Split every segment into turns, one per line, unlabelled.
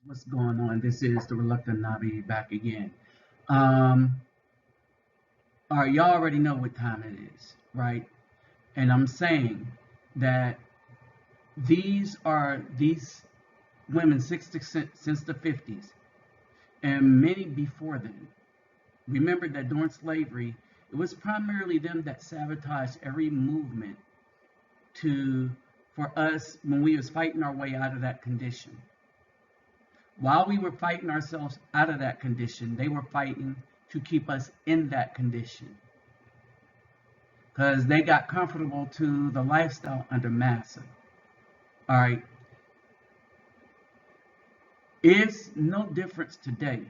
What's going on? This is the Reluctant Nabi back again. Um, all right, y'all already know what time it is, right? And I'm saying that these women since the 50s and many before then. Remember that during slavery, it was primarily them that sabotaged every movement to for us when we was fighting our way out of that condition. While we were fighting ourselves out of that condition, they were fighting to keep us in that condition because they got comfortable to the lifestyle under massa. All right, it's no difference today,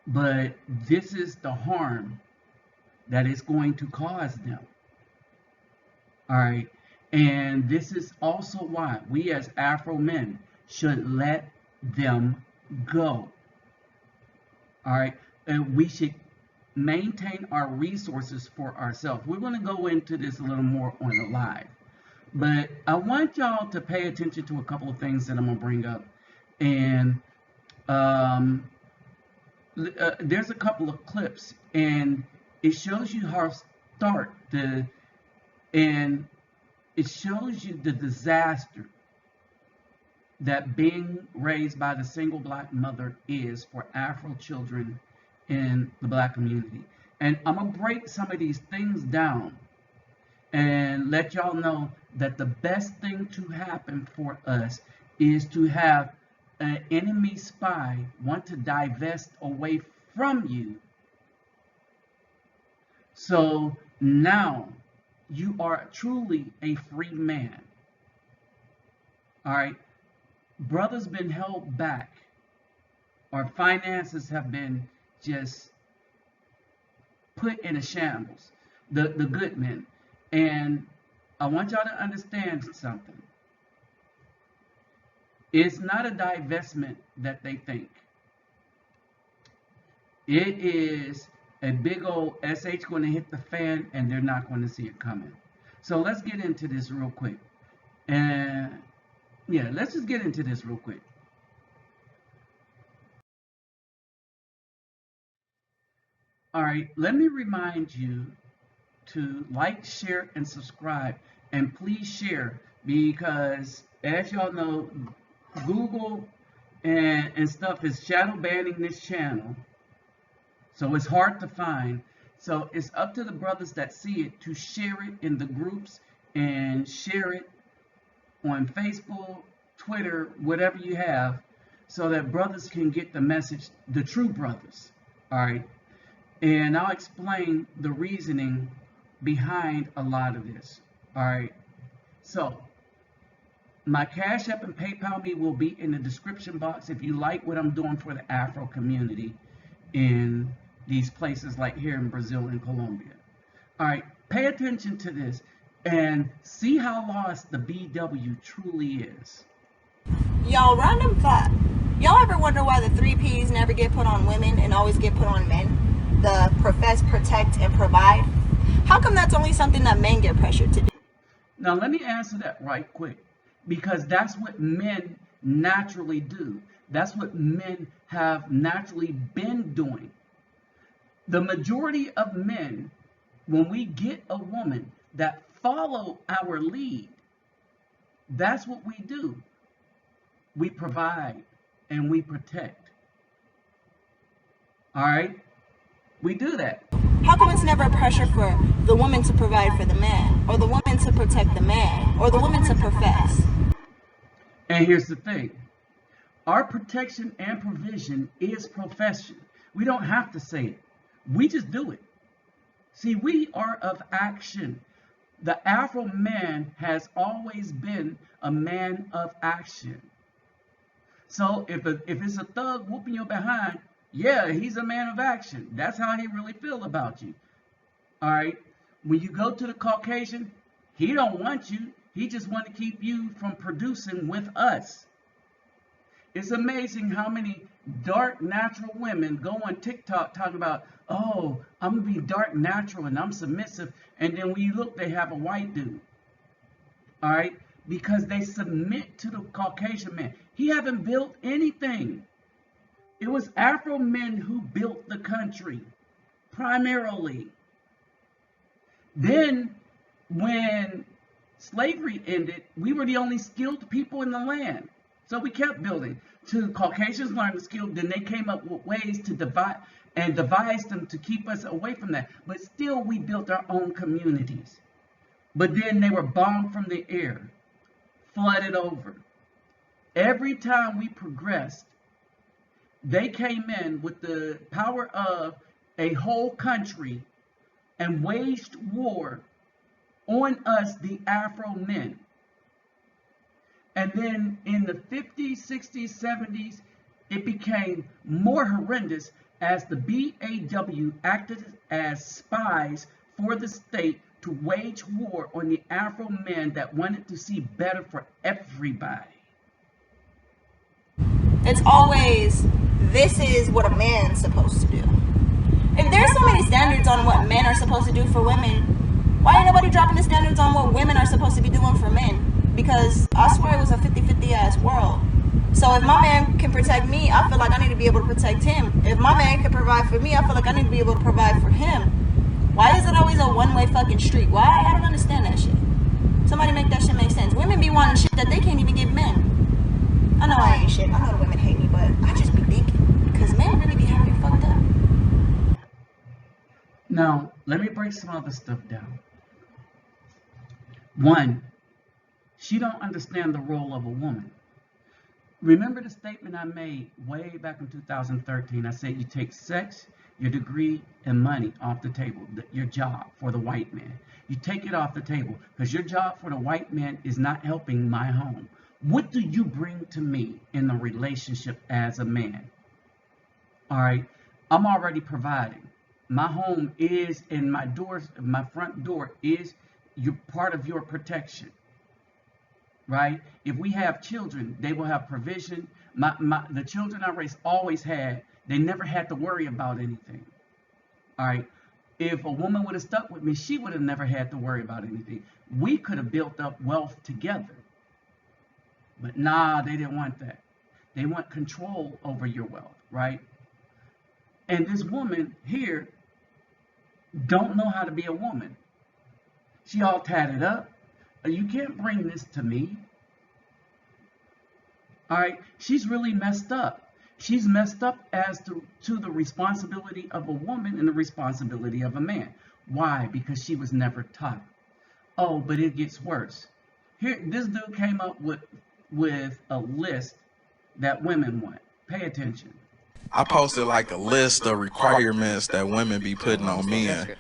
but this is the harm that it's going to cause them. All right, and this is also why we as Afro men should let them go. All right, and we should maintain our resources for ourselves. We're going to go into this a little more on the live, but I want y'all to pay attention to a couple of things that I'm going to bring up. And there's a couple of clips, and it shows you how and it shows you the disaster that being raised by the single black mother is for Afro children in the black community. And I'm gonna break some of these things down and let y'all know that the best thing to happen for us is to have an enemy spy want to divest away from you. So now you are truly a free man. All right. Brothers been held back. Our finances have been just put in a shambles. The good men. And I want y'all to understand something. It's not a divestment that they think. It is a big old SH going to hit the fan and they're not going to see it coming. So let's get into this real quick. And yeah, let's just get into this real quick. All right, let me remind you to like, share, and subscribe. And please share because, as y'all know, Google and stuff is shadow banning this channel. So it's hard to find. So it's up to the brothers that see it to share it in the groups and share it on Facebook, Twitter, whatever you have, so that brothers can get the message, the true brothers. All right. And I'll explain the reasoning behind a lot of this. All right. So my Cash App and PayPal me will be in the description box if you like what I'm doing for the Afro community in these places like here in Brazil and Colombia. All right. Pay attention to this and see how lost the BW truly is.
Y'all, random fact. Y'all ever wonder why the 3 Ps never get put on women and always get put on men? The profess, protect, and provide. How come that's only something that men get pressured to do?
Now, let me answer that right quick, because that's what men naturally do. That's what men have naturally been doing. The majority of men, when we get a woman that follow our lead, that's what we do. We provide and we protect. All right? We do that.
How come it's never pressure for the woman to provide for the man, or the woman to protect the man, or the woman to profess?
And here's the thing. Our protection and provision is profession. We don't have to say it. We just do it. See, we are of action. The Afro man has always been a man of action. So if it's a thug whooping your behind, yeah, he's a man of action. That's how he really feel about you. All right. When you go to the Caucasian, he don't want you. He just want to keep you from producing with us. It's amazing how many dark natural women go on TikTok talking about, oh, I'm gonna be dark natural and I'm submissive, and then when you look, they have a white dude. All right. because they submit to the Caucasian man. He haven't built anything. It was Afro men who built the country, primarily. Then, when slavery ended, we were the only skilled people in the land. So we kept building. Till Caucasians learned the skill, then they came up with ways to divide and devised them to keep us away from that. But still, we built our own communities. But then they were bombed from the air, flooded over. Every time we progressed, they came in with the power of a whole country and waged war on us, the Afro men. And then in the 50s, 60s, 70s, it became more horrendous as the BAW acted as spies for the state to wage war on the Afro men that wanted to see better for everybody.
It's always, this is what a man's supposed to do. If there's so many standards on what men are supposed to do for women, why ain't nobody dropping the standards on what women are supposed to be doing for men? Because I swear it was a 50-50 ass world. So if my man can protect me, I feel like I need to be able to protect him. If my man can provide for me, I feel like I need to be able to provide for him. Why is it always a one-way fucking street? Why? I don't understand that shit. Somebody make that shit make sense. Women be wanting shit that they can't even give men. I know I ain't shit. I know the women hate me, but I just be thinking. Because men really be having me fucked up.
Now, let me break some other stuff down. One, she don't understand the role of a woman. Remember the statement I made way back in 2013? I said you take sex, your degree, and money off the table, your job for the white man. You take it off the table because your job for the white man is not helping my home. What do you bring to me in the relationship as a man? All right, I'm already providing. My home is, and my doors, my front door is part of your protection. Right? If we have children, they will have provision. The children I raised always had, they never had to worry about anything. All right? If a woman would have stuck with me, she would have never had to worry about anything. We could have built up wealth together. But nah, they didn't want that. They want control over your wealth, right? And this woman here don't know how to be a woman. She all tatted up. You can't bring this to me. All right, she's really messed up. She's messed up as to the responsibility of a woman and the responsibility of a man. Why? Because she was never taught. Oh, but it gets worse. Here, this dude came up with a list that women want. Pay attention.
I posted like a list of requirements that women be putting on men.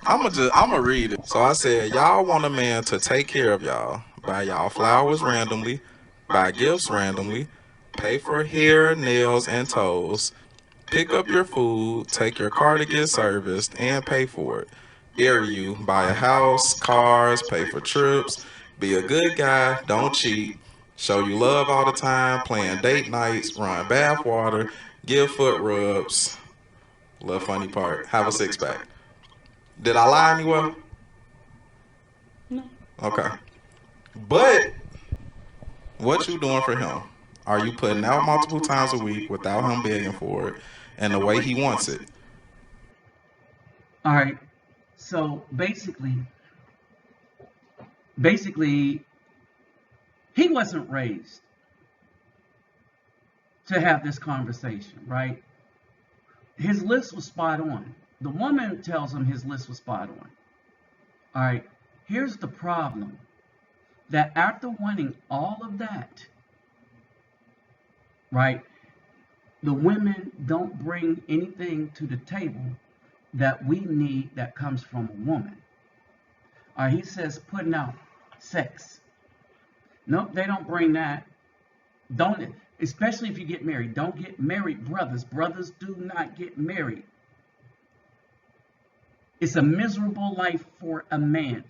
I'ma read it. So I said, y'all want a man to take care of y'all, buy y'all flowers randomly, buy gifts randomly, pay for hair, nails, and toes, pick up your food, take your car to get serviced, and pay for it. Dare you, buy a house, cars, pay for trips, be a good guy, don't cheat, show you love all the time, plan date nights, run bath water, give foot rubs. Little funny part, have a six pack. Did I lie anywhere?
No.
Okay. But what you doing for him? Are you putting out multiple times a week without him begging for it and the way he wants it?
All right. So basically, he wasn't raised to have this conversation, right? His list was spot on. The woman tells him his list was spot on. All right, here's the problem. That after wanting all of that, right, the women don't bring anything to the table that we need that comes from a woman. All right, he says putting out sex. Nope, they don't bring that. Don't, especially if you get married. Don't get married, brothers. Brothers do not get married. It's a miserable life for a man.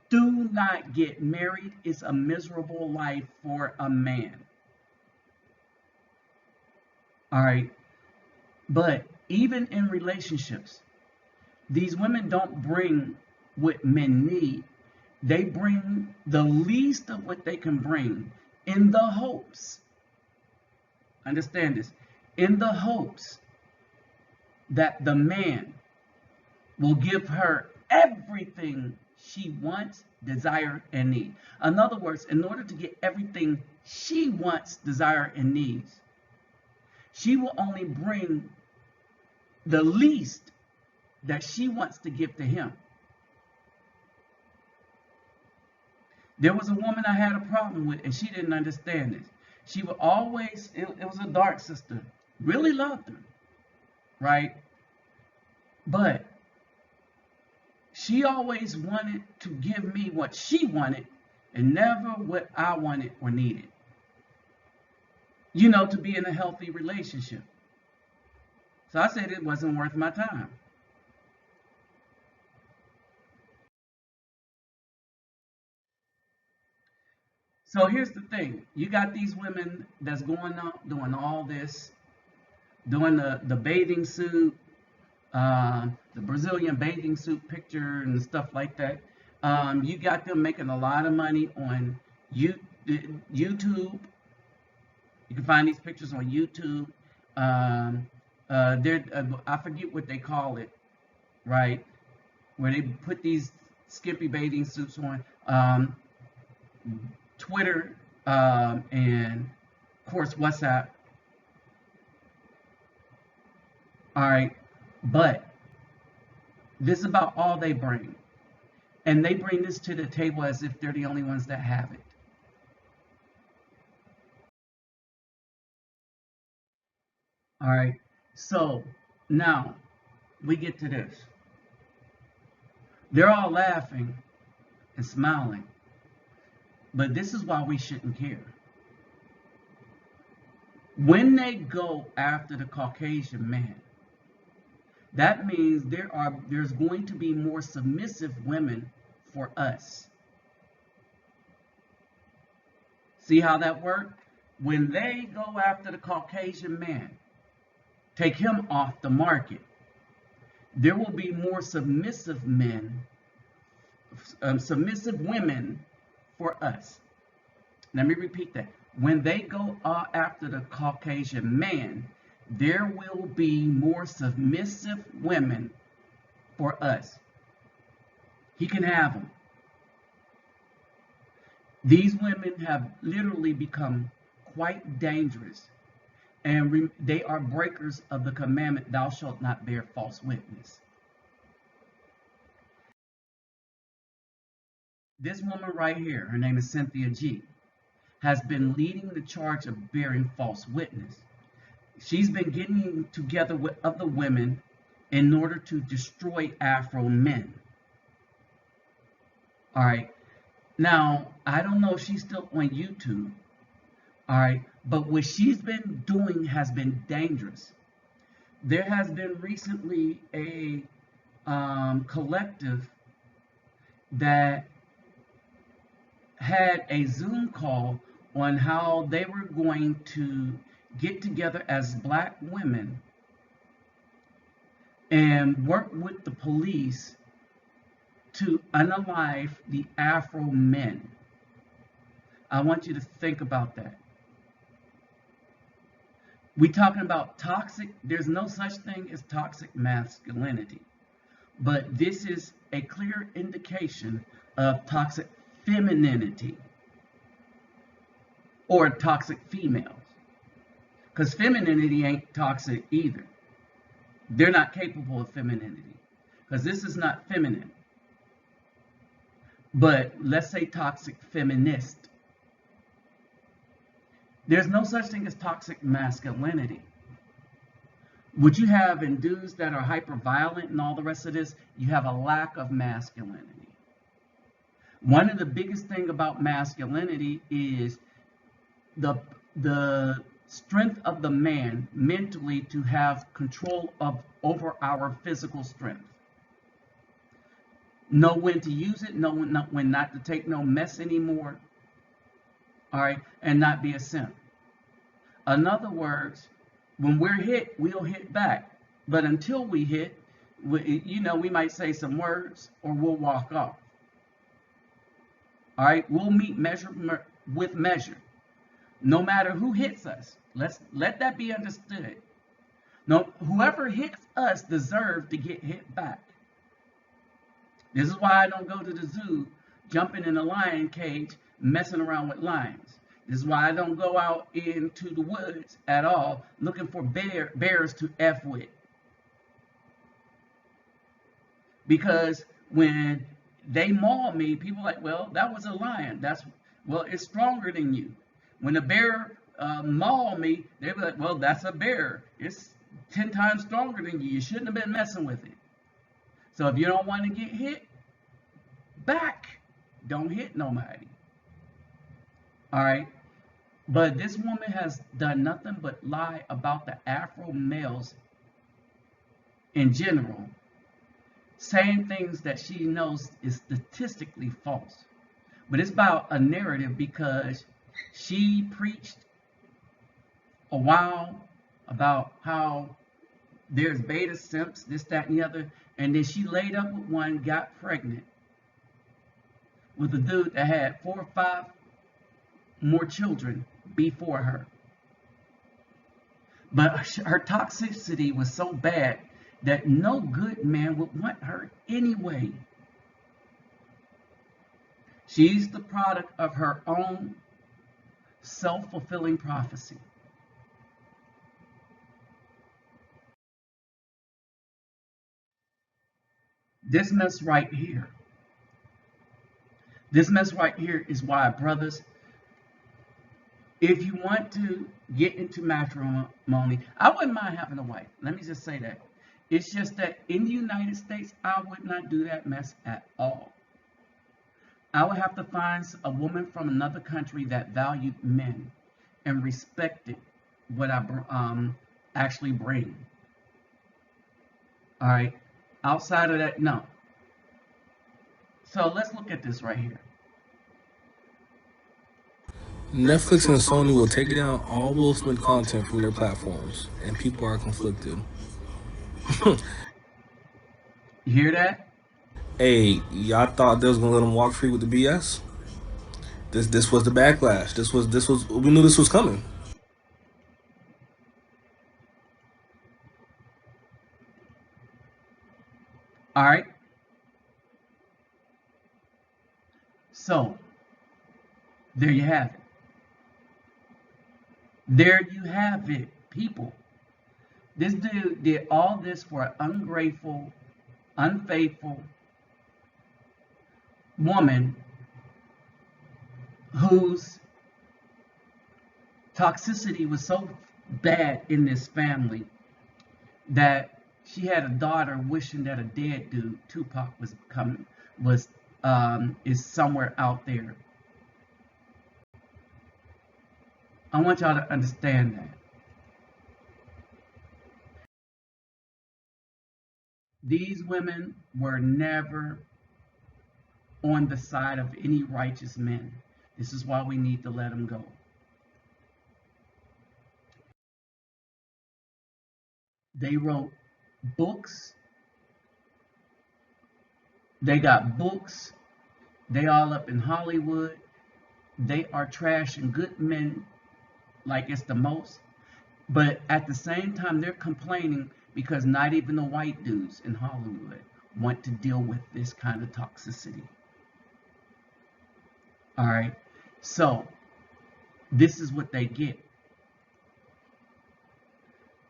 Do not get married. It's a miserable life for a man. All right. But even in relationships, these women don't bring what men need. they bring the least of what they can bring in the hopes, understand this, in the hopes that the man will give her everything she wants, desire, and need. In other words, in order to get everything she wants, desire, and needs, she will only bring the least that she wants to give to him. There was a woman I had a problem with, and she didn't understand this. She would always, it was a dark sister, really loved her, right? But she always wanted to give me what she wanted and never what I wanted or needed. You know, to be in a healthy relationship. So I said it wasn't worth my time. So here's the thing. You got these women that's going out doing all this, doing the bathing suit, the Brazilian bathing suit picture and stuff like that. You got them making a lot of money on YouTube. You can find these pictures on YouTube. I forget what they call it, right? Where they put these skimpy bathing suits on. Twitter, and of course WhatsApp. All right, but this is about all they bring, and they bring this to the table as if they're the only ones that have it. All right, so now we get to this. They're all laughing and smiling, but this is why we shouldn't care. When they go after the Caucasian man, that means there's going to be more submissive women for us. See how that works? When they go after the Caucasian man, take him off the market, there will be more submissive men, submissive women for us. Let me repeat that. When they go after the Caucasian man, there will be more submissive women for us. He can have them. These women have literally become quite dangerous, and they are breakers of the commandment, thou shalt not bear false witness. This woman right here, her name is Cynthia G, has been leading the charge of bearing false witness. She's been getting together with other women in order to destroy Afro men. All right. Now, I don't know if she's still on YouTube. All right. But what she's been doing has been dangerous. There has been recently a collective that had a Zoom call on how they were going to get together as black women and work with the police to unalive the Afro men. I want you to think about that. We're talking about toxic, there's no such thing as toxic masculinity, but this is a clear indication of toxic femininity or toxic females, because femininity ain't toxic either. They're not capable of femininity, because this is not feminine. But let's say toxic feminist. There's no such thing as toxic masculinity. What you have in dudes that are hyper violent and all the rest of this, you have a lack of masculinity. One of the biggest thing about masculinity is the strength of the man mentally to have control over our physical strength. Know when to use it, know when not to take no mess anymore. All right, and not be a simp. In other words, when we're hit, we'll hit back. But until we hit, we might say some words or we'll walk off. All right, we'll meet measure with measure, no matter who hits us. Let that be understood. No, whoever hits us deserves to get hit back. This is why I don't go to the zoo, jumping in a lion cage, messing around with lions. This is why I don't go out into the woods at all, looking for bears to F with. Because when they maul me, people are like, well, that was a lion. Well, it's stronger than you. When a bear maul me, they be like, well, that's a bear. It's 10 times stronger than you. You shouldn't have been messing with it. So if you don't want to get hit back, don't hit nobody. All right. But this woman has done nothing but lie about the Afro males in general, saying things that she knows is statistically false. But it's about a narrative because she preached a while about how there's beta simps, this, that, and the other, and then she laid up with one, got pregnant with a dude that had 4 or 5 more children before her. But her toxicity was so bad that no good man would want her anyway. She's the product of her own self-fulfilling prophecy. This mess right here is why, brothers, if you want to get into matrimony, I wouldn't mind having a wife. Let me just say that. It's just that in the United States, I would not do that mess at all. I would have to find a woman from another country that valued men and respected what I actually bring. All right. Outside of that, no. So let's look at this right here.
Netflix and Sony will take down all Will Smith content from their platforms, and people are conflicted.
You hear that?
Hey, y'all thought they was gonna let him walk free with the BS? This was the backlash. This was we knew this was coming.
All right. So there you have it. There you have it, people. This dude did all this for an ungrateful, unfaithful woman whose toxicity was so bad in this family that she had a daughter wishing that a dead dude, Tupac, is somewhere out there. I want y'all to understand that. These women were never on the side of any righteous men. This is why we need to let them go. They wrote books. They got books. They all up in Hollywood. They are trashing good men like it's the most. But at the same time, they're complaining because not even the white dudes in Hollywood want to deal with this kind of toxicity. All right. So this is what they get.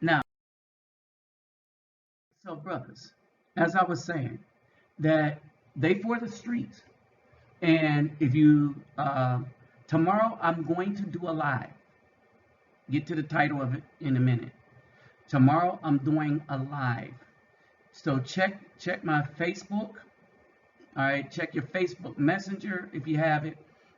Now, so brothers, as I was saying, that they for the streets. And if you, tomorrow I'm going to do a live. Get to the title of it in a minute. Tomorrow I'm doing a live. So check my Facebook. All right, check your Facebook Messenger if you have it.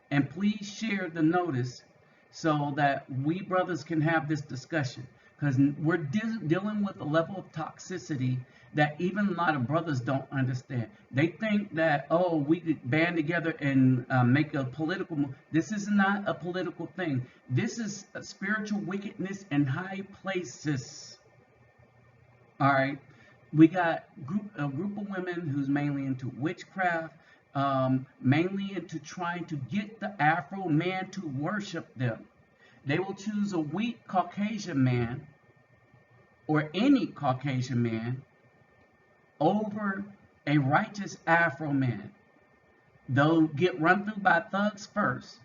And please share the notice so that we brothers can have this discussion. Because we're dealing with a level of toxicity that even a lot of brothers don't understand. They think that, oh, we could band together and make a political move. This is not a political thing. This is a spiritual wickedness in high places. All right. We got a group of women who's mainly into witchcraft, mainly into trying to get the Afro man to worship them. They will choose a weak Caucasian man or any Caucasian man over a righteous Afro man. They'll get run through by thugs first,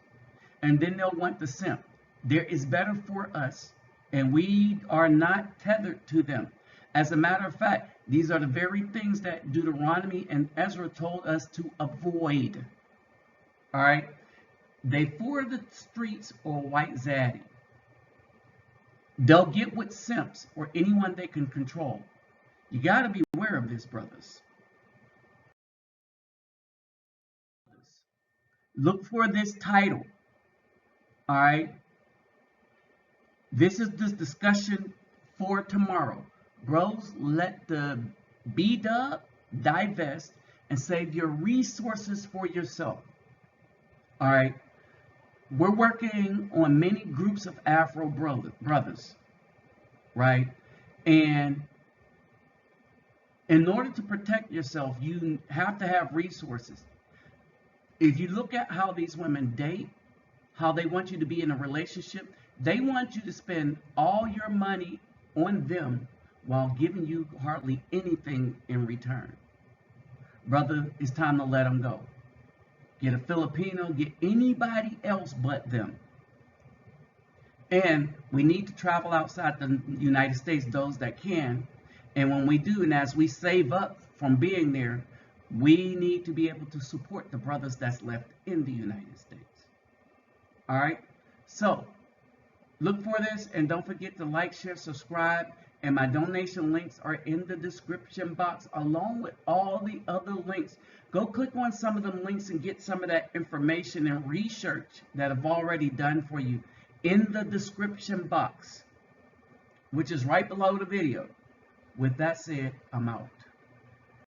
and then they'll want the simp. There is better for us, and we are not tethered to them. As a matter of fact, these are the very things that Deuteronomy and Ezra told us to avoid. All right? They for the streets or white zaddy. They'll get with simps or anyone they can control. You got to be aware of this, brothers. Look for this title. All right? This is the discussion for tomorrow. Bros, let the B-dub divest and save your resources for yourself. All right? We're working on many groups of Afro brothers, right? And in order to protect yourself, you have to have resources. If you look at how these women date, how they want you to be in a relationship, they want you to spend all your money on them while giving you hardly anything in return. Brother, it's time to let them go. Get a Filipino, get anybody else but them. And we need to travel outside the United States, those that can. And when we do, and as we save up from being there, we need to be able to support the brothers that's left in the United States. All right? So, look for this, and don't forget to like, share, subscribe, and my donation links are in the description box, along with all the other links. Go click on some of them links and get some of that information and research that I've already done for you in the description box, which is right below the video. With that said, I'm out.